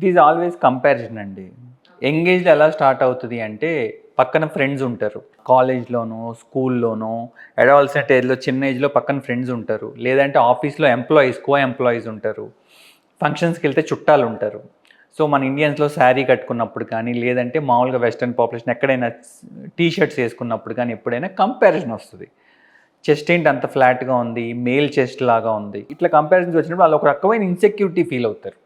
It is always comparison అండి. ఎంగేజ్లో ఎలా start అవుతుంది అంటే పక్కన ఫ్రెండ్స్ ఉంటారు, కాలేజ్లోనో స్కూల్లోనో అడాలసెంట్ ఏజ్లో చిన్న ఏజ్లో పక్కన ఫ్రెండ్స్ ఉంటారు, లేదంటే ఆఫీస్లో కో ఎంప్లాయీస్ ఉంటారు, ఫంక్షన్స్కి వెళ్తే చుట్టాలు ఉంటారు. సో మన ఇండియన్స్లో శారీ కట్టుకున్నప్పుడు కానీ లేదంటే మామూలుగా వెస్ట్రన్ పాపులేషన్ ఎక్కడైనా టీ షర్ట్స్ వేసుకున్నప్పుడు కానీ ఎప్పుడైనా కంపారిజన్ వస్తుంది. చెస్ట్ ఏంటి అంత ఫ్లాట్గా ఉంది, మేల్ చెస్ట్ లాగా ఉంది, ఇట్లా కంపారిజన్స్ వచ్చినప్పుడు వాళ్ళు ఒక రకమైన ఇన్సెక్యూరిటీ ఫీల్ అవుతారు.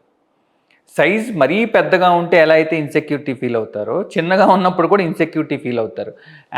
సైజ్ మరీ పెద్దగా ఉంటే ఎలా అయితే ఇన్సెక్యూరిటీ ఫీల్ అవుతారో చిన్నగా ఉన్నప్పుడు కూడా ఇన్సెక్యూరిటీ ఫీల్ అవుతారు.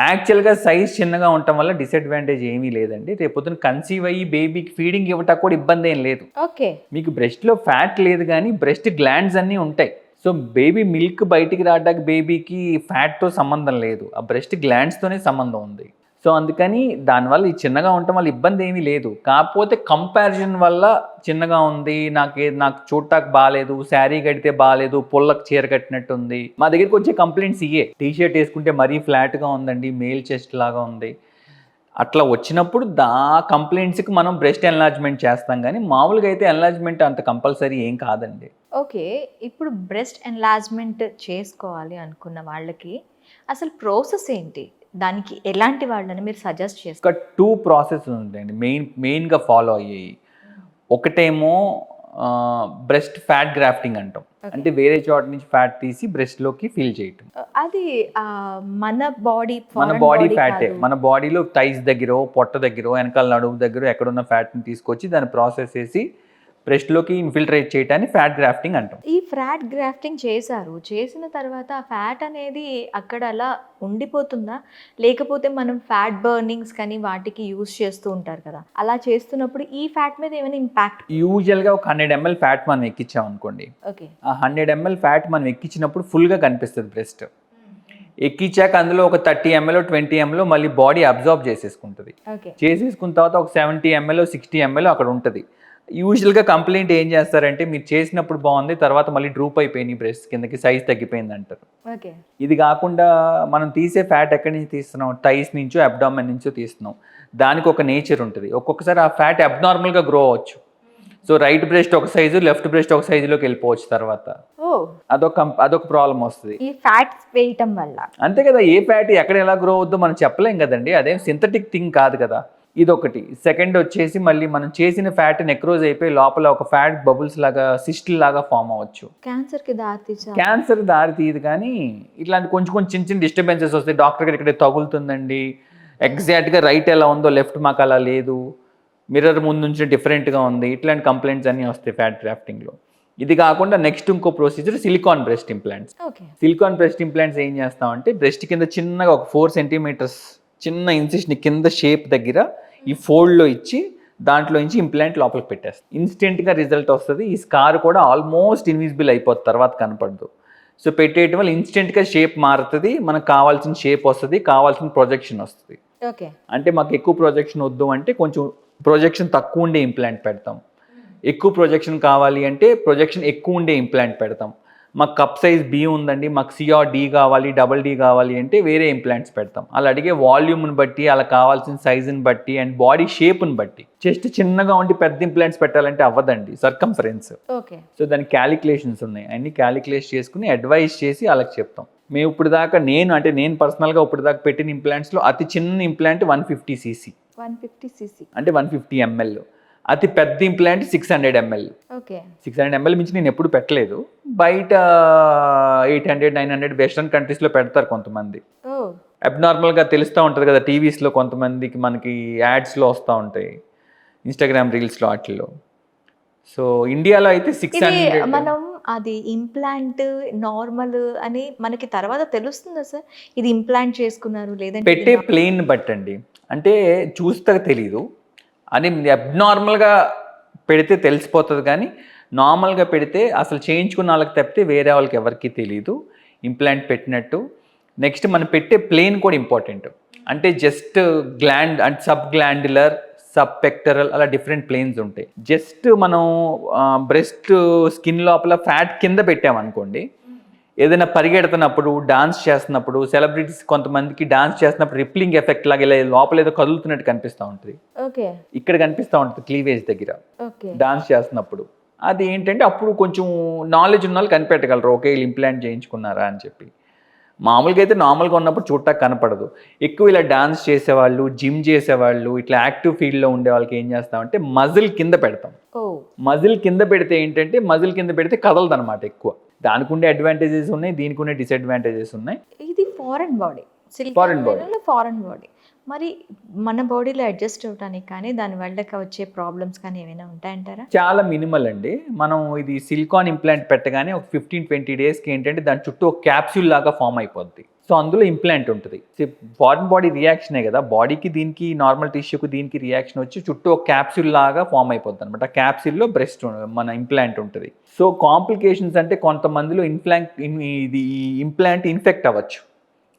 యాక్చువల్గా సైజ్ చిన్నగా ఉండటం వల్ల డిసడ్వాంటేజ్ ఏమీ లేదండి. రేపొద్దున కన్సీవ్ అయ్యి బేబీకి ఫీడింగ్ ఇవ్వటానికి కూడా ఇబ్బంది ఏం లేదు. ఓకే. మీకు బ్రెస్ట్లో ఫ్యాట్ లేదు కానీ బ్రెస్ట్ గ్లాండ్స్ అన్నీ ఉంటాయి. సో బేబీ మిల్క్ బయటికి రావడానికి బేబీకి ఫ్యాట్తో సంబంధం లేదు, ఆ బ్రెస్ట్ గ్లాండ్స్తోనే సంబంధం ఉంది. సో అందుకని దానివల్ల ఈ చిన్నగా ఉండటం వల్ల ఇబ్బంది ఏమీ లేదు. కాకపోతే కంపారిజన్ వల్ల చిన్నగా ఉంది, నాకు చూడటానికి బాగాలేదు, శారీ కడితే బాగాలేదు, పుల్లకు చీర కట్టినట్టు ఉంది, మా దగ్గరికి వచ్చే కంప్లైంట్స్ ఇయే. టీ షర్ట్ వేసుకుంటే మరీ ఫ్లాట్గా ఉందండి, మేల్ చెస్ట్ లాగా ఉంది, అట్లా వచ్చినప్పుడు కంప్లైంట్స్కి మనం బ్రెస్ట్ ఎన్లార్జ్మెంట్ చేస్తాం. కానీ మామూలుగా అయితే ఎన్లార్జ్మెంట్ అంత కంపల్సరీ ఏం కాదండి. ఓకే. ఇప్పుడు బ్రెస్ట్ ఎన్లార్జ్మెంట్ చేసుకోవాలి అనుకున్న వాళ్ళకి అసలు ప్రాసెస్ ఏంటి? దానికి ఎలాంటి వాళ్ళని మీరు సజెస్ట్ చేస్తారు? ఒక 2 ప్రాసెస్ ఉంటాయండి మెయిన్గా ఫాలో అయ్యేవి. ఒకటేమో బ్రెస్ట్ ఫ్యాట్ గ్రాఫ్టింగ్ అంటాం. అంటే వేరే చోట నుంచి ఫ్యాట్ తీసి బ్రెస్ట్లోకి ఫిల్ చేయటం. అది మన బాడీ ఫ్యాటే, మన బాడీలో థైస్ దగ్గర, పొట్ట దగ్గర, వెనకాల నడుము దగ్గర ఎక్కడున్న ఫ్యాట్ని తీసుకొచ్చి దాన్ని ప్రాసెస్ చేసి బ్రెస్ట్లోకి ఇన్ఫిల్ట్రేట్ చేయటాన్ని ఫ్యాట్ గ్రాఫ్టింగ్ అంటాం. ఈ ఫ్యాట్ గ్రాఫ్టింగ్ చేసిన తర్వాత ఆ ఫ్యాట్ అనేది అక్కడ అలా ఉండిపోతుందా, లేకపోతే మనం ఫ్యాట్ బర్నింగ్స్ కానీ వాటికి యూజ్ చేస్తూ ఉంటారు కదా, అలా చేస్తున్నప్పుడు ఈ ఫ్యాట్ మీద ఏమైనా ఇంపాక్ట్? యూజువల్గా ఒక 100 ml ఫ్యాట్ మనం ఎక్కించాం అనుకోండి, ఓకే, ఆ 100 ml ఫ్యాట్ మనం ఎక్కించినప్పుడు ఫుల్గా కనిపిస్తుంది బ్రెస్ట్. ఎక్కించాక అందులో ఒక 30 ml 20 ml మళ్ళీ బాడీ అబ్జార్బ్ చేసేసుకుంటుంది. చేసేసుకున్న తర్వాత ఒక 70 ml 60 ml అక్కడ ఉంటుంది. యూజువల్గా కంప్లైంట్ ఏం చేస్తారంటే మీరు చేసినప్పుడు బాగుంది, తర్వాత మళ్ళీ డ్రూప్ అయిపోయినాయి, బ్రెస్ట్ కిందకి సైజ్ తగ్గిపోయింది అంటారు. ఇది కాకుండా మనం తీసే ఫ్యాట్ ఎక్కడి నుంచి తీస్తున్నాం, థైస్ నుంచో అబ్డామెన్ నుంచో తీస్తున్నాం. దానికి ఒక నేచర్ ఉంటుంది. ఒక్కొక్కసారి ఆ ఫ్యాట్ అబ్నార్మల్గా గ్రో అవ్వచ్చు. సో రైట్ బ్రెస్ట్ ఒక సైజు, లెఫ్ట్ బ్రెస్ట్ ఒక సైజులోకి వెళ్ళిపోవచ్చు. తర్వాత అదొక ప్రాబ్లం వస్తుంది ఈ ఫ్యాట్స్ వేయటం వల్ల. అంతే కదా, ఏ ఫ్యాట్ ఎక్కడ ఎలా గ్రో అవుద్దో మనం చెప్పలేం కదండి, అదేం సింథటిక్ థింగ్ కాదు కదా. ఇదొకటి. సెకండ్ వచ్చేసి మళ్ళీ మనం చేసిన ఫ్యాట్ నెక్రోజ్ అయిపోయి లోపల ఒక ఫ్యాట్ బబుల్స్ లాగా, సిస్టిల్ లాగా ఫామ్ అవ్వచ్చు. క్యాన్సర్ దారి తీయదు కానీ ఇట్లాంటి కొంచెం చిన్న డిస్టర్బెన్సెస్ వస్తాయి. డాక్టర్ గారు ఇక్కడ తగులుతుందండి, ఎగ్జాక్ట్గా రైట్ ఎలా ఉందో లెఫ్ట్ మాకు అలా లేదు, మిర్రర్ ముందు నుంచి డిఫరెంట్గా ఉంది, ఇట్లాంటి కంప్లైంట్స్ అన్నీ వస్తాయి ఫ్యాట్ గ్రాఫ్టింగ్లో. ఇది కాకుండా నెక్స్ట్ ఇంకో procedure silicon breast implants. Silicon breast implants ఏం చేస్తామంటే బ్రెస్ట్ కింద చిన్నగా ఒక 4 centimeters చిన్న ఇన్సిషన్ కింద షేప్ దగ్గర ఈ ఫోల్డ్లో ఇచ్చి దాంట్లో నుంచి ఇంప్లాంట్ లోపలికి పెట్టేస్తాం. ఇన్స్టెంట్గా రిజల్ట్ వస్తుంది. ఈ స్కార్ కూడా ఆల్మోస్ట్ ఇన్విజిబుల్ అయిపోతుంది, తర్వాత కనపడదు. సో పెట్టేయటం వల్ల ఇన్స్టెంట్గా షేప్ మారుతుంది, మనకు కావాల్సిన షేప్ వస్తుంది, కావాల్సిన ప్రొజెక్షన్ వస్తుంది. అంటే మాకు ఎక్కువ ప్రొజెక్షన్ వద్దు అంటే కొంచెం ప్రొజెక్షన్ తక్కువ ఉండే ఇంప్లాంట్ పెడతాం, ఎక్కువ ప్రొజెక్షన్ కావాలి అంటే ప్రొజెక్షన్ ఎక్కువ ఉండే ఇంప్లాంట్ పెడతాం. మాకు కప్ సైజ్ బి ఉందండి, మాకు CR D కావాలి, డబల్ D కావాలి అంటే వేరే ఇంప్లాంట్స్ పెడతాం. అలా అడిగే వాల్యూమ్ని బట్టి, అలా కావాల్సిన సైజుని బట్టి అండ్ బాడీ షేప్ని బట్టి. చెస్ట్ చిన్నగా ఉండి పెద్ద ఇంప్లాంట్స్ పెట్టాలంటే అవ్వదండి, సర్కంఫరెన్స్. సో దానికి క్యాలిక్యులేషన్స్ ఉన్నాయి, అన్ని క్యాలిక్యులేట్ చేసుకుని అడ్వైస్ చేసి వాళ్ళకి చెప్తాం. మేము ఇప్పుడు దాకా నేను పర్సనల్గా ఇప్పుడు దాకా పెట్టిన ఇంప్లాంట్స్లో అతి చిన్న ఇంప్లాంట్ 150 cc అంటే 150 ml. అతి పెద్ద ఇంప్లాంట్ 600 ml. 600 ml మించి నేను ఎప్పుడు పెట్టలేదు. బయట 800 900 వెస్ట్రన్ కంట్రీస్లో పెడతారు కొంతమంది. అబ్నార్మల్గా తెలుస్తూ ఉంటుంది కదా టీవీస్లో, కొంతమందికి మనకి యాడ్స్లో వస్తూ ఉంటాయి, ఇన్స్టాగ్రామ్ రీల్స్లో వాటిల్లో. సో ఇండియాలో అయితే 600. మనం అది ఇంప్లాంట్ నార్మల్ అని మనకి తర్వాత తెలుస్తుందా సార్, ఇది ఇంప్లాంట్ చేసుకున్నారు లేదంటే? పెట్టే ప్లేన్ బట్టండి, అంటే చూస్తే తెలీదు అని. అబ్నార్మల్గా పెడితే తెలిసిపోతుంది కానీ నార్మల్గా పెడితే అసలు చేయించుకున్న వాళ్ళకి తప్పితే వేరే వాళ్ళకి ఎవరికి తెలియదు ఇంప్లాంట్ పెట్టినట్టు. నెక్స్ట్ మనం పెట్టే ప్లేన్ కూడా ఇంపార్టెంట్. అంటే జస్ట్ గ్లాండ్ అంటే సబ్ గ్లాండ్యులర్, సబ్ పెక్టరల్ అలా డిఫరెంట్ ప్లేన్స్ ఉంటాయి. జస్ట్ మనం బ్రెస్ట్ స్కిన్ లోపల ఫ్యాట్ కింద పెట్టామనుకోండి, ఏదైనా పరిగెడుతున్నప్పుడు, డాన్స్ చేస్తున్నప్పుడు, సెలబ్రిటీస్ కొంతమందికి డాన్స్ చేస్తున్నప్పుడు రిప్లింగ్ ఎఫెక్ట్ లాగా ఇలా లోపల ఏదో కదులుతున్నట్టు కనిపిస్తూ ఉంటుంది, ఇక్కడ కనిపిస్తూ ఉంటుంది క్లీవేజ్ దగ్గర డాన్స్ చేస్తున్నప్పుడు. అది ఏంటంటే అప్పుడు కొంచెం నాలెడ్జ్ ఉన్న వాళ్ళు కనిపెట్టగలరు, ఓకే వీళ్ళు ఇంప్లాంట్ చేయించుకున్నారా అని చెప్పి. మామూలుగా అయితే నార్మల్గా ఉన్నప్పుడు చూడటానికి కనపడదు. ఎక్కువ ఇలా డాన్స్ చేసేవాళ్ళు, జిమ్ చేసేవాళ్ళు, ఇట్లా యాక్టివ్ ఫీల్డ్లో ఉండే వాళ్ళకి ఏం చేస్తామంటే మజిల్ కింద పెడతాం. ఓ మజిల్ కింద పెడితే ఏంటంటే మజిల్ కింద పెడితే కదలదు అనమాట ఎక్కువ. దానికి ఉండే అడ్వాంటేజెస్ ఉన్నాయి, దీనికి ఉండే డిసడ్వాంటేజెస్ ఉన్నాయి. ఇది foreign body, Foreign body. Foreign body. మరి మన బాడీలో అడ్జస్ట్ అవ్వడానికి కానీ దానివల్ల వచ్చే ప్రాబ్లమ్స్ కానీ ఏమైనా ఉంటాయంటారా? చాలా మినిమల్ అండి. మనం ఇది సిలికాన్ ఇంప్లాంట్ పెట్టగానే ఒక 15-20 డేస్కి ఏంటంటే దాని చుట్టూ ఒక క్యాప్సూల్ లాగా ఫామ్ అయిపోద్ది. సో అందులో ఇంప్లాంట్ ఉంటుంది. ఫారెన్ బాడీ రియాక్షనే కదా, బాడీకి దీనికి నార్మల్ టిష్యూకి దీనికి రియాక్షన్ వచ్చి చుట్టూ ఒక క్యాప్సూల్ లాగా ఫామ్ అయిపోద్ది అనమాట. ఆ క్యాప్సూల్లో బ్రెస్ట్ మన ఇంప్లాంట్ ఉంటుంది. సో కాంప్లికేషన్స్ అంటే కొంతమందిలో ఇది ఇంప్లాంట్ ఇన్ఫెక్ట్ అవ్వచ్చు.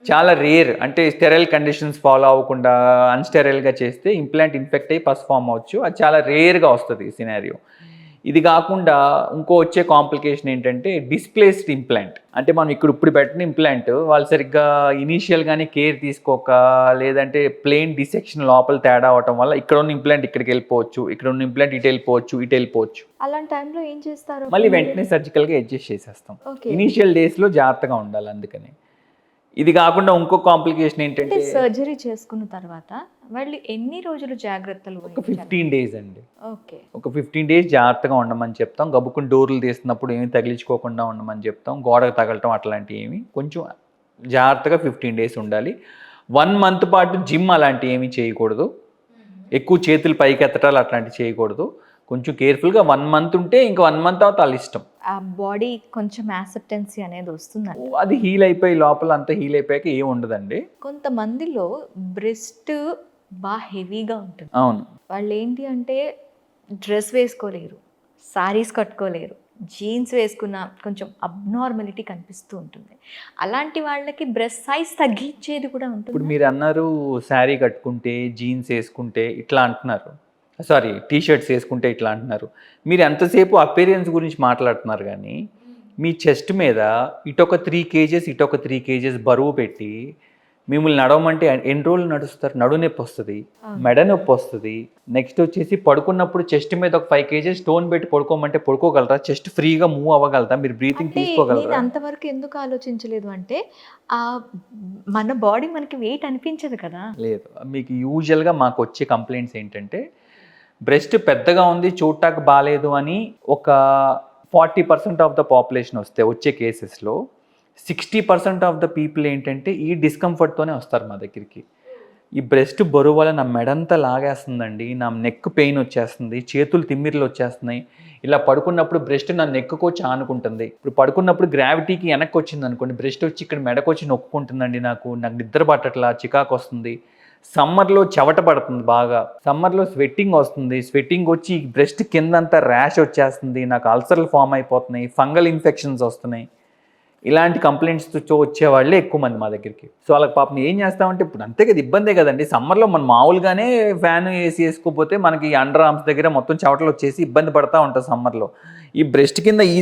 చాలా రేర్, అంటే స్టెరైల్ కండిషన్స్ ఫాలో అవ్వకుండా అన్స్టెరైల్గా చేస్తే ఇంప్లాంట్ ఇన్ఫెక్ట్ అయ్యి పస్ ఫామ్ అవ్వచ్చు. అది చాలా రేర్గా వస్తుంది ఈ సినారియో. ఇది కాకుండా ఇంకో వచ్చే కాంప్లికేషన్ ఏంటంటే డిస్ప్లేస్డ్ ఇంప్లాంట్. అంటే మనం ఇప్పుడు పెట్టిన ఇంప్లాంట్ వాళ్ళు సరిగ్గా ఇనీషియల్గానే కేర్ తీసుకోక, లేదంటే ప్లెయిన్ డిసెక్షన్ లోపల తేడా అవటం వల్ల ఇక్కడ ఉన్న ఇంప్లాంట్ ఇక్కడికి వెళ్ళిపోవచ్చు, ఇక్కడ ఉన్న ఇంప్లాంట్ ఇటు వెళ్ళిపోవచ్చు. అలాంటి టైంలో ఏం చేస్తారు? మళ్ళీ వెంటనే సర్జికల్గా అడ్జస్ట్ చేసేస్తాం. ఓకే. ఇనీషియల్ డేస్లో జాగ్రత్తగా ఉండాలి. అందుకని ఇది కాకుండా ఇంకో కాంప్లికేషన్ అంటే ఏంటంటే సర్జరీ చేసుకున్న తర్వాత వాళ్ళు ఎన్ని రోజులు జాగ్రత్తలు ఒక 15 డేస్ అండి. ఓకే. ఒక 15 డేస్ జాగ్రత్తగా ఉండమని చెప్తాం. గబుక్కుని డోర్లు తీస్తున్నప్పుడు ఏమి తగిలించుకోకుండా ఉండమని చెప్తాం. గోడకు తగలటం అట్లాంటివి ఏమి, కొంచెం జాగ్రత్తగా 15 డేస్ ఉండాలి. 1 మంత్ పాటు జిమ్ అలాంటివి ఏమీ చేయకూడదు. ఎక్కువ చేతులు పైకి ఎత్తటాలు అట్లాంటివి చేయకూడదు. కొంచెం కేర్ఫుల్గా 1 మంత్ ఉంటే ఇంకా 1 మంత్ తర్వాత వాళ్ళ ఇష్టం. ఆ బాడీ కొంచెం యాక్సెప్టెన్సీ అనేది వస్తుందండి. అది హీల్ అయిపోయి లోపల అంతా హీల్ అయిపోయాక ఏం ఉండదండి. కొంతమందిలో బ్రెస్ట్ బాగా హెవీగా ఉంటుంది. అవును. వాళ్ళు ఏంటి అంటే డ్రెస్ వేసుకోలేరు, సారీస్ కట్టుకోలేరు, జీన్స్ వేసుకున్న కొంచెం అబ్నార్మాలిటీ కనిపిస్తూ ఉంటుంది. అలాంటి వాళ్ళకి బ్రెస్ట్ సైజ్ తగ్గించేది కూడా ఉంటుంది. ఇప్పుడు మీరు అన్నారు శారీ కట్టుకుంటే, జీన్స్ వేసుకుంటే ఇట్లా అంటున్నారు, సారీ టీషర్ట్స్ వేసుకుంటే ఇట్లా అంటున్నారు. మీరు ఎంతసేపు అపీరియన్స్ గురించి మాట్లాడుతున్నారు కానీ మీ చెస్ట్ మీద ఇటొక 3 kgs ఇటొక 3 kgs బరువు పెట్టి మిమ్మల్ని నడవమంటే ఎన్ని రోజులు నడుస్తారు? నడు నొప్పి వస్తుంది, మెడ నొప్పి వస్తుంది. నెక్స్ట్ వచ్చేసి పడుకున్నప్పుడు చెస్ట్ మీద ఒక 5 kgs స్టోన్ పెట్టి పడుకోమంటే పడుకోగలరా? చెస్ట్ ఫ్రీగా మూవ్ అవ్వగలరా? మీరు బ్రీతింగ్ తీసుకోగలరా? అంతవరకు ఎందుకు ఆలోచించలేదు అంటే మన బాడీ మనకి వెయిట్ అనిపించదు కదా. లేదు, మీకు యూజువల్గా మాకు వచ్చే కంప్లైంట్స్ ఏంటంటే బ్రెస్ట్ పెద్దగా ఉంది, చూడటానికి బాగాలేదు అని ఒక 40% ఆఫ్ ద పాపులేషన్ వచ్చే కేసెస్లో 60% ఆఫ్ ద పీపుల్ ఏంటంటే ఈ డిస్కంఫర్ట్తోనే వస్తారు మా దగ్గరికి. ఈ బ్రెస్ట్ బరువు వల్ల నా మెడంతా లాగేస్తుందండి, నా నెక్ పెయిన్ వచ్చేస్తుంది, చేతులు తిమ్మిర్లు వచ్చేస్తున్నాయి, ఇలా పడుకున్నప్పుడు బ్రెస్ట్ నా నెక్కు వచ్చి ఆనుకుంటుంది. ఇప్పుడు పడుకున్నప్పుడు గ్రావిటీకి వెనక్కి వచ్చింది అనుకోండి, బ్రెస్ట్ వచ్చి ఇక్కడ మెడకు వచ్చి నొక్కుంటుందండి, నాకు నిద్ర పట్టట్లా, చికాకు వస్తుంది. సమ్మర్లో చెమట పడుతుంది బాగా, సమ్మర్లో స్వెట్టింగ్ వస్తుంది, స్వెట్టింగ్ వచ్చి బ్రెస్ట్ కిందంతా ర్యాష్ వచ్చేస్తుంది, నాకు అల్సర్లు ఫామ్ అయిపోతున్నాయి, ఫంగల్ ఇన్ఫెక్షన్స్ వస్తున్నాయి. ఇలాంటి కంప్లైంట్స్తో వచ్చేవాళ్ళే ఎక్కువ మంది మా దగ్గరికి. సో వాళ్ళకి పాపం ఏం చేస్తామంటే ఇప్పుడు అంతే కదా, ఇబ్బందే కదండి. సమ్మర్లో మనం మామూలుగానే ఫ్యాన్ ఏసీ వేసుకోకపోతే మనకి అండర్ ఆర్మ్స్ దగ్గర మొత్తం చెమటలు వచ్చేసి ఇబ్బంది పడతా ఉంటాం సమ్మర్లో. ఈ బ్రెస్ట్ కింద ఈ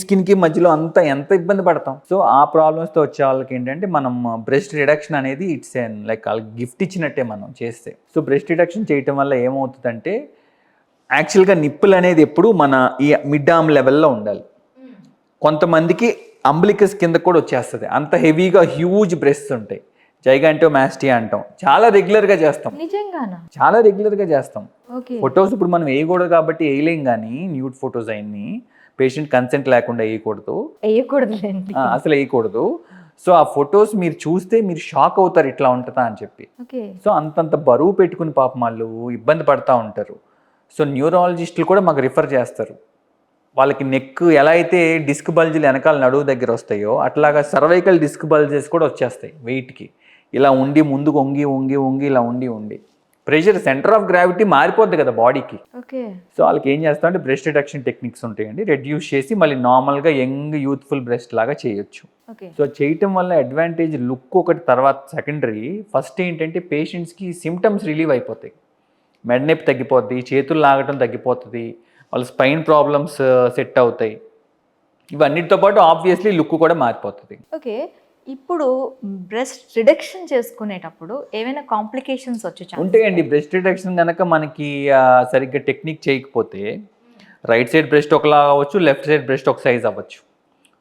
స్కిన్కి మధ్యలో అంతా ఎంత ఇబ్బంది పడతాం. సో ఆ ప్రాబ్లమ్స్తో వచ్చే వాళ్ళకి ఏంటంటే మనం బ్రెస్ట్ రిడక్షన్ అనేది ఇట్స్ లైక్ వాళ్ళకి గిఫ్ట్ ఇచ్చినట్టే మనం చేస్తే. సో బ్రెస్ట్ రిడక్షన్ చేయటం వల్ల ఏమవుతుందంటే యాక్చువల్గా నిప్పులు అనేది ఎప్పుడు మన ఈ మిడ్ ఆర్మ్ లెవెల్లో ఉండాలి. కొంతమందికి అంబ్లికస్ కింద కూడా వచ్చేస్తుంది, అంత హెవీగా హ్యూజ్ బ్రెస్ట్స్ ఉంటాయి, జైగాంటోమాస్టియా అంటాం. చాలా రెగ్యులర్గా చేస్తాం, నిజంగానా? చాలా రెగ్యులర్గా చేస్తాం. ఓకే. ఫొటోస్ ఇప్పుడు మనం వేయకూడదు కాబట్టి వేయలేం, కానీ న్యూడ్ ఫొటోస్ అన్ని పేషెంట్ కన్సెంట్ లేకుండా వేయకూడదులేండి, అసలు వేయకూడదు. సో ఆ ఫొటోస్ మీరు చూస్తే మీరు షాక్ అవుతారు, ఇట్లా ఉంటుందా అని చెప్పి. ఓకే. సో అంతంత బరువు పెట్టుకుని పాపం వాళ్ళు ఇబ్బంది పడతా ఉంటారు. సో న్యూరాలజిస్టులు కూడా మాకు రిఫర్ చేస్తారు. వాళ్ళకి నెక్ ఎలా అయితే డిస్క్ బల్జీలు వెనకాల నడువు దగ్గర వస్తాయో అట్లాగా సర్వైకల్ డిస్క్ బల్జెస్ కూడా వచ్చేస్తాయి వెయిట్కి. ఇలా ఉండి ముందుకు వంగి ఇలా ఉండి ప్రెషర్ సెంటర్ ఆఫ్ గ్రావిటీ మారిపోద్ది కదా బాడీకి. ఓకే. సో వాళ్ళకి ఏం చేస్తామంటే బ్రెస్ట్ రిడక్షన్ టెక్నిక్స్ ఉంటాయండి, రెడ్యూస్ చేసి మళ్ళీ నార్మల్గా యంగ్ యూత్ఫుల్ బ్రెస్ట్ లాగా చేయొచ్చు. సో చేయటం వల్ల అడ్వాంటేజ్ లుక్ ఒకటి, తర్వాత సెకండరీ. ఫస్ట్ ఏంటంటే పేషెంట్స్కి సిమ్టమ్స్ రిలీవ్ అయిపోతాయి, మెడ నొప్పి తగ్గిపోద్ది, చేతులు లాగటం తగ్గిపోతుంది, వాళ్ళ స్పైన్ ప్రాబ్లమ్స్ సెట్ అవుతాయి. ఇవన్నిటితో పాటు ఆబ్వియస్లీ లుక్ కూడా మారిపోతుంది. ఓకే. ఇప్పుడు బ్రెస్ట్ రిడక్షన్ చేసుకునేటప్పుడు ఏమైనా కాంప్లికేషన్స్ వచ్చే ఉంటాయండి. బ్రెస్ట్ రిడక్షన్ కనుక మనకి సరిగ్గా టెక్నిక్ చేయకపోతే రైట్ సైడ్ బ్రెస్ట్ ఒకలా అవ్వచ్చు, లెఫ్ట్ సైడ్ బ్రెస్ట్ ఒక సైజ్ అవ్వచ్చు.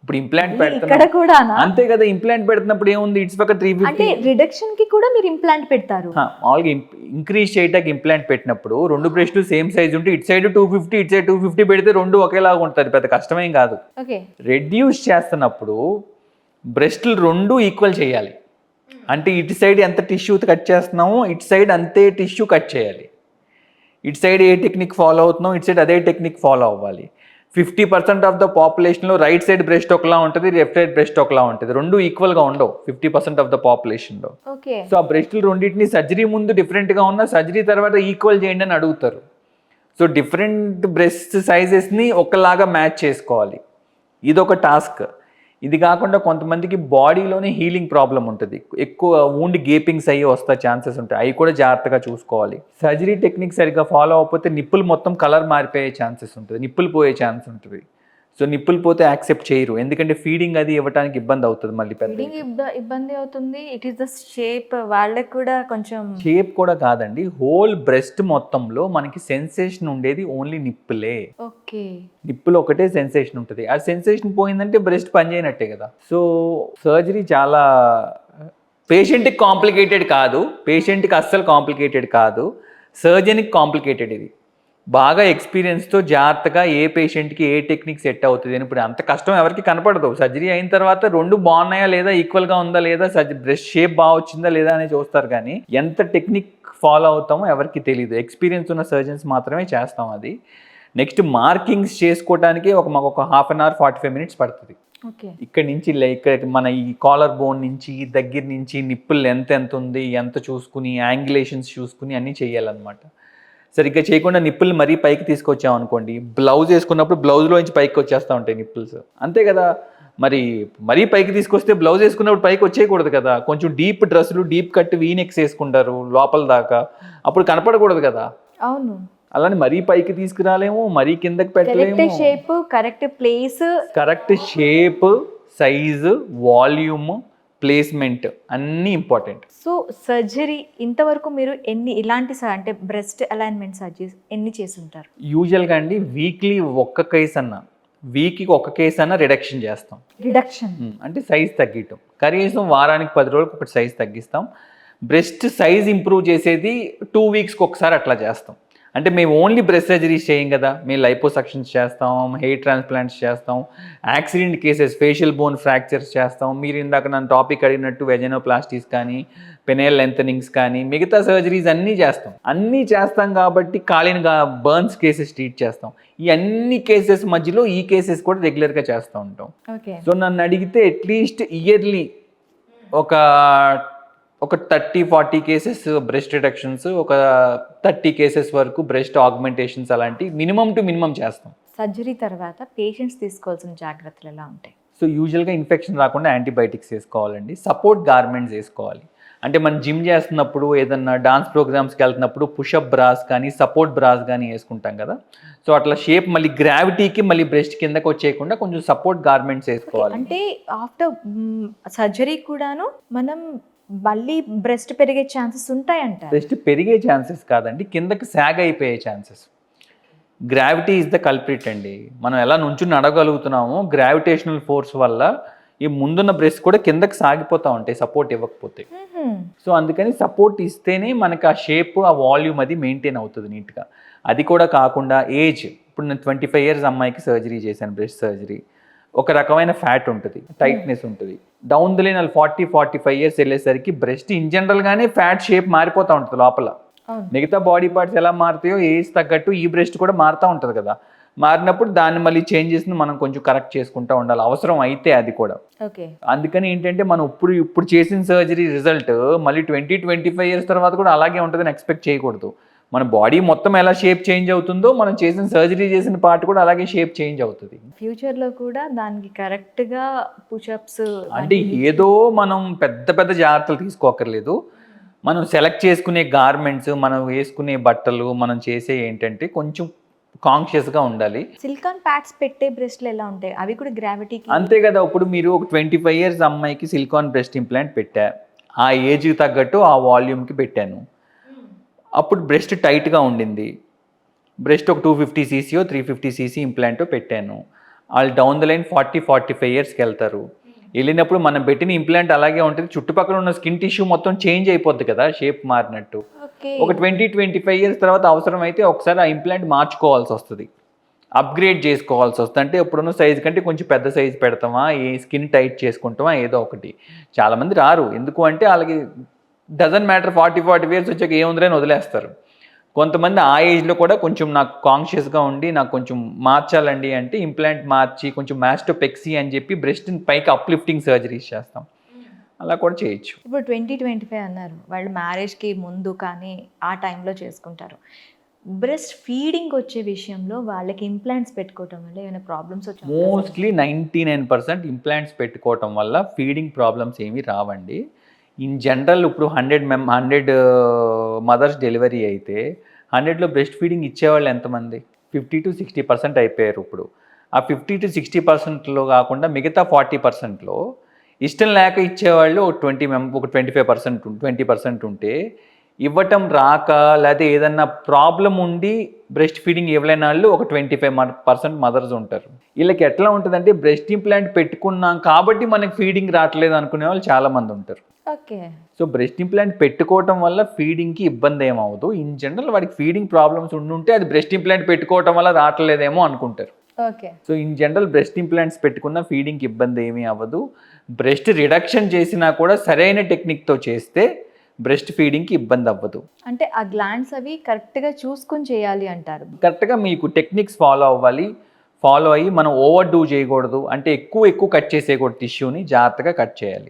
ఇప్పుడు ఇంప్లాంట్ ఇక్కడ పెడుతున్నా కూడానా? అంతే కదా, ఇంప్లాంట్ పెడుతున్నప్పుడు ఏముంది, ఇట్స్ పక్క 350. అంటే రిడక్షన్ కి కూడా మీరు ఇంప్లాంట్ పెడతారు? మామూలుగా ఇంక్రీజ్ చేయడానికి ఇంప్లాంట్ పెట్టినప్పుడు రెండు బ్రెస్ట్లు సేమ్ సైజ్ ఉంటే ఇటు సైడ్ 250 ఇటు సైడ్ 250 పెడితే రెండు ఒకేలాగా ఉంటుంది, పెద్ద కష్టమేం కాదు. ఓకే. రెడ్యూస్ చేస్తున్నప్పుడు బ్రెస్ట్లు రెండు ఈక్వల్ చేయాలి. అంటే ఇటు సైడ్ ఎంత టిష్యూ కట్ చేస్తున్నామో ఇటు సైడ్ అంతే టిష్యూ కట్ చేయాలి. ఇటు సైడ్ ఏ టెక్నిక్ ఫాలో అవుతున్నాం ఇటు సైడ్ అదే టెక్నిక్ ఫాలో అవ్వాలి. 50% ఆఫ్ ద పాపులేషన్లో రైట్ సైడ్ బ్రెస్ట్ ఒకలా ఉంటుంది, లెఫ్ట్ సైడ్ బ్రెస్ట్ ఒకలా ఉంటుంది, రెండు ఈక్వల్గా ఉండవు 50% ఆఫ్ ద పాపులేషన్లో. ఓకే. సో ఆ బ్రెస్ట్లు రెండింటిని సర్జరీ ముందు డిఫరెంట్గా ఉన్న సర్జరీ తర్వాత ఈక్వల్ చేయండి అని అడుగుతారు. సో డిఫరెంట్ బ్రెస్ట్ సైజెస్ని ఒకలాగా మ్యాచ్ చేసుకోవాలి, ఇదొక టాస్క్. ఇది కాకుండా కొంతమందికి బాడీలోనే హీలింగ్ ప్రాబ్లం ఉంటుంది, ఎక్కువ వూండ్ గేపింగ్స్ అయ్యి వస్తా ఛాన్సెస్ ఉంటాయి, అవి కూడా జాగ్రత్తగా చూసుకోవాలి. సర్జరీ టెక్నిక్ సరిగ్గా ఫాలో అవ్వకపోతే నిప్పులు మొత్తం కలర్ మారిపోయే ఛాన్సెస్ ఉంటుంది, నిప్పులు పోయే ఛాన్స్ ఉంటుంది. సో నిప్పులు పోతే యాక్సెప్ట్ చేయరు, ఎందుకంటే ఫీడింగ్ అది ఇవ్వడానికి ఇబ్బంది అవుతుంది. మళ్ళీ పెద్ద ఇబ్బంది అవుతుంది. ఇట్ ఈస్ ద షేప్, వాళ్ళకి కూడా కొంచెం షేప్ కూడా కాదండి, హోల్ బ్రెస్ట్ మొత్తంలో మనకి సెన్సేషన్ ఉండేది ఓన్లీ నిప్పులే. ఓకే. నిప్పులు ఒకటే సెన్సేషన్ ఉంటుంది, ఆ సెన్సేషన్ పోయిందంటే బ్రెస్ట్ పనిచేయనట్టే కదా. సో సర్జరీ చాలా పేషెంట్కి కాంప్లికేటెడ్ కాదు, పేషెంట్కి అస్సలు కాంప్లికేటెడ్ కాదు, సర్జన్కి కాంప్లికేటెడ్. ఇది బాగా ఎక్స్పీరియన్స్తో జాగ్రత్తగా ఏ పేషెంట్కి ఏ టెక్నిక్ సెట్ అవుతుంది అని. ఇప్పుడు అంత కష్టం ఎవరికి కనపడదు, సర్జరీ అయిన తర్వాత రెండు బాగున్నాయా లేదా, ఈక్వల్గా ఉందా లేదా, బ్రెస్ట్ షేప్ బాగా వచ్చిందా లేదా అని చూస్తారు, కానీ ఎంత టెక్నిక్ ఫాలో అవుతామో ఎవరికి తెలియదు, ఎక్స్పీరియన్స్ ఉన్న సర్జన్స్ మాత్రమే చేస్తాం అది. నెక్స్ట్ మార్కింగ్స్ చేసుకోవడానికి మాకు ఒక 1/2 hour 45 minutes పడుతుంది. ఇక్కడ నుంచి ఇక్కడ మన ఈ కాలర్ బోన్ నుంచి దగ్గర నుంచి నిప్పులు ఎంత ఉంది ఎంత చూసుకుని యాంగిలేషన్స్ చూసుకుని అన్నీ చేయాలన్నమాట. సరిగ్గా చేయకుండా నిప్పుల్ని మరీ పైకి తీసుకొచ్చాం అనుకోండి, బ్లౌజ్ వేసుకున్నప్పుడు బ్లౌజ్లో నుంచి పైకి వచ్చేస్తూ ఉంటాయి నిప్పుల్స్, అంతే కదా. మరి మరీ పైకి తీసుకొస్తే బ్లౌజ్ వేసుకున్నప్పుడు పైకి వచ్చేయకూడదు కదా, కొంచెం డీప్ డ్రెస్సులు డీప్ కట్ వీనెక్స్ వేసుకుంటారు లోపల దాకా, అప్పుడు కనపడకూడదు కదా. అవును. అలానే మరీ పైకి తీసుకురాలేము, మరీ కిందకి పెట్టలేము. Correct shape, correct place, correct shape, size, volume, placement అన్నీ ఇంపార్టెంట్. సో సర్జరీ ఇంతవరకు మీరు ఇలాంటి అంటే బ్రెస్ట్ అలైన్మెంట్ సర్జరీ ఎన్ని చేసి ఉంటారు? యూజువల్గా అండి వీక్లీ వీక్కి ఒక కేసు అన్న రిడక్షన్ చేస్తాం. రిడక్షన్ అంటే సైజ్ తగ్గియటం, కనీసం వారానికి 10 రోజులకు ఒకటి సైజ్ తగ్గిస్తాం. బ్రెస్ట్ సైజ్ ఇంప్రూవ్ చేసేది 2 weeks ఒకసారి అట్లా చేస్తాం. అంటే మేము ఓన్లీ బ్రెస్ట్ సర్జరీస్ చేయం కదా, మేము లైపోసక్షన్స్ చేస్తాం, హెయిర్ ట్రాన్స్ప్లాంట్స్ చేస్తాం, accident cases facial bone fractures చేస్తాం, మీరు ఇందాక నన్ను టాపిక్ అడిగినట్టు వెజనోప్లాస్టీస్ కానీ పెనేల్ లెంథనింగ్స్ కానీ మిగతా సర్జరీస్ అన్నీ చేస్తాం కాబట్టి కాలిన బర్న్స్ కేసెస్ ట్రీట్ చేస్తాం. ఈ అన్ని కేసెస్ మధ్యలో ఈ కేసెస్ కూడా రెగ్యులర్గా చేస్తూ ఉంటాం. సో నన్ను అడిగితే అట్లీస్ట్ ఇయర్లీ ఒక 30-40 కేసెస్ బ్రెస్ట్ రిడక్షన్స్, ఒక 30 కేసెస్ వరకు బ్రెస్ట్ ఆగ్మెంటేషన్స్, అలాంటి మినిమం టు మినిమం చేస్తాం. సర్జరీ తర్వాత పేషెంట్స్ తీసుకోవాల్సిన జాగ్రత్తలు ఎలా ఉంటాయి? సో యూజువల్గా ఇన్ఫెక్షన్ రాకుండా యాంటీబయాటిక్స్ వేసుకోవాలండి, సపోర్ట్ గార్మెంట్స్ వేసుకోవాలి. అంటే మనం జిమ్ చేస్తున్నప్పుడు ఏదన్నా డాన్స్ ప్రోగ్రామ్స్కి వెళ్తున్నప్పుడు పుషప్ బ్రాస్ కానీ సపోర్ట్ బ్రాస్ కానీ వేసుకుంటాం కదా, సో అట్లా షేప్ మళ్ళీ గ్రావిటీకి మళ్ళీ బ్రెస్ట్ కిందకి వచ్చేయకుండా కొంచెం సపోర్ట్ గార్మెంట్స్ వేసుకోవాలి. అంటే ఆఫ్టర్ సర్జరీ కూడాను మనం మళ్ళీ బ్రెస్ట్ పెరిగే ఛాన్సెస్ ఉంటాయంట? బ్రెస్ట్ పెరిగే ఛాన్సెస్ కాదండి, కిందకి సాగ్ అయిపోయే chances. Gravity is the culprit అండి. మనం ఎలా నుంచుని నడగలుగుతున్నామో గ్రావిటేషనల్ ఫోర్స్ వల్ల ఈ ముందున్న బ్రెస్ట్ కూడా కిందకి సాగిపోతూ ఉంటాయి సపోర్ట్ ఇవ్వకపోతే. సో అందుకని సపోర్ట్ ఇస్తేనే మనకి ఆ షేప్, ఆ వాల్యూమ్ అది మెయింటైన్ అవుతుంది నీట్గా. అది కూడా కాకుండా ఏజ్, ఇప్పుడు నేను 25 years అమ్మాయికి సర్జరీ చేశాను, బ్రెస్ట్ సర్జరీ. ఒక రకమైన ఫ్యాట్ ఉంటుంది, టైట్నెస్ ఉంటుంది. డౌన్ ద లైన్ 40-45 years వెళ్ళేసరికి బ్రెస్ట్ ఇన్ జనరల్గానే ఫ్యాట్ షేప్ మారిపోతూ ఉంటుంది లోపల. మిగతా బాడీ పార్ట్స్ ఎలా మారుతాయో ఏజ్ తగ్గట్టు ఈ బ్రెస్ట్ కూడా మారుతూ ఉంటుంది కదా. మారినప్పుడు దాన్ని మళ్ళీ చేంజెస్ని మనం కొంచెం కరెక్ట్ చేసుకుంటూ ఉండాలి, అవసరం అయితే అది కూడా. అందుకని ఏంటంటే మనం ఇప్పుడు చేసిన సర్జరీ రిజల్ట్ మళ్ళీ 20-25 years తర్వాత కూడా అలాగే ఉంటుందని ఎక్స్పెక్ట్ చేయకూడదు. మన బాడీ మొత్తం ఎలా షేప్ చేంజ్ అవుతుందో మనం చేసిన సర్జరీ చేసిన పార్ట్ కూడా అలాగే షేప్ చేంజ్ అవుతుంది. ఫ్యూచర్లో కూడా దానికి కరెక్ట్గా పుషప్స్ అంటే ఏదో మనం పెద్ద జాగ్రత్తలు తీసుకోకర్లేదు. మనం సెలెక్ట్ చేసుకునే గార్మెంట్స్, మనం వేసుకునే బట్టలు, మనం చేసే ఏంటంటే కొంచెం కాన్షియస్గా ఉండాలి. సిలికాన్ ప్యాడ్స్ పెట్టే బ్రెస్ట్లు ఎలా ఉంటాయి? అవి కూడా గ్రావిటీకి అంతే కదా. ఇప్పుడు మీరు ఒక 25 years అమ్మాయికి సిలికాన్ బ్రెస్ట్ ఇంప్లాంట్ పెట్టా, ఆ ఏజ్కి తగ్గట్టు ఆ వాల్యూమ్కి పెట్టాను, అప్పుడు బ్రెస్ట్ టైట్గా ఉండింది. బ్రెస్ట్ ఒక 250 సీసీయో 350 సీసీ ఇంప్లాంటో పెట్టాను. వాళ్ళు డౌన్ ద లైన్ 40-45 ఇయర్స్కి వెళ్తారు. వెళ్ళినప్పుడు మనం పెట్టిన ఇంప్లాంట్ అలాగే ఉంటుంది, చుట్టుపక్కల ఉన్న స్కిన్ టిష్యూ మొత్తం చేంజ్ అయిపోద్ది కదా, షేప్ మారినట్టు. ఓకే. ఒక 20-25 ఇయర్స్ తర్వాత అవసరమైతే ఒకసారి ఆ ఇంప్లాంట్ మార్చుకోవాల్సి వస్తుంది, అప్గ్రేడ్ చేసుకోవాల్సి వస్తుంది. అంటే ఇప్పుడున్న సైజు కంటే కొంచెం పెద్ద సైజు పెడతామా, ఏ స్కిన్ టైట్ చేసుకుంటామా, ఏదో ఒకటి. చాలామంది రారు, ఎందుకు అంటే వాళ్ళకి డజన్ మ్యాటర్ 40-45 ఇయర్స్ వచ్చాక ఏముందని వదిలేస్తారు. కొంతమంది ఆ ఏజ్లో కూడా కొంచెం నాకు కాన్షియస్గా ఉండి నాకు కొంచెం మార్చాలండి అంటే ఇంప్లాంట్ మార్చి కొంచెం మాస్టోపెక్సీ అని చెప్పి బ్రెస్ట్ని పైకి అప్లిఫ్టింగ్ సర్జరీస్ చేస్తాం, అలా కూడా చేయొచ్చు. ఇప్పుడు 2025 అన్నారు, వాళ్ళు మ్యారేజ్కి ముందు కానీ ఆ టైంలో చేసుకుంటారు. బ్రెస్ట్ ఫీడింగ్ వచ్చే విషయంలో వాళ్ళకి ఇంప్లాంట్స్ పెట్టుకోవటం వల్ల ఏమైనా ప్రాబ్లమ్స్ వచ్చాయి? మోస్ట్లీ 99% ఇంప్లాంట్స్ పెట్టుకోవటం వల్ల ఫీడింగ్ ప్రాబ్లమ్స్ ఏమీ రావండి. ఇన్ జనరల్ ఇప్పుడు 100 మదర్స్ డెలివరీ అయితే 100లో బ్రెస్ట్ ఫీడింగ్ ఇచ్చేవాళ్ళు ఎంతమంది? 50-60% అయిపోయారు ఇప్పుడు. ఆ 50-60%లో కాకుండా మిగతా 40%లో ఇష్టం లేక ఇచ్చేవాళ్ళు ఒక 25% ఉంటే, ఇవ్వటం రాక లేకపోతే ఏదన్నా ప్రాబ్లం ఉండి బ్రెస్ట్ ఫీడింగ్ ఇవ్వలేని వాళ్ళు ఒక 25% మదర్స్ ఉంటారు. వీళ్ళకి ఎట్లా ఉంటుందంటే బ్రెస్ట్ ఇంప్లాంట్ పెట్టుకున్నాం కాబట్టి మనకి ఫీడింగ్ రావట్లేదు అనుకునే వాళ్ళు చాలామంది ఉంటారు. ఓకే. సో బ్రెస్ట్ ఇంప్లాంట్ పెట్టుకోవటం వల్ల ఫీడింగ్కి ఇబ్బంది ఏమవుదు. ఇన్ జనరల్ వాడికి ఫీడింగ్ ప్రాబ్లమ్స్ ఉండుంటే అది బ్రెస్ట్ ఇంప్లాంట్ పెట్టుకోవటం వల్ల రావట్లేదేమో అనుకుంటారు. Okay. So in general breast implants పెట్టుకున్న ఫీడింగ్కి ఇబ్బంది ఏమీ అవ్వదు. బ్రెస్ట్ రిడక్షన్ చేసినా కూడా సరైన టెక్నిక్తో చేస్తే బ్రెస్ట్ ఫీడింగ్కి ఇబ్బంది అవ్వదు. అంటే ఆ గ్లాండ్స్ అవి కరెక్ట్గా చూసుకొని చేయాలి అంటారు. కరెక్ట్గా మీకు టెక్నిక్స్ ఫాలో అవ్వాలి, ఫాలో అయ్యి మనం ఓవర్ డూ చేయకూడదు. అంటే ఎక్కువ కట్ చేసేయకూడదు, టిష్యూని జాగ్రత్తగా కట్ చేయాలి.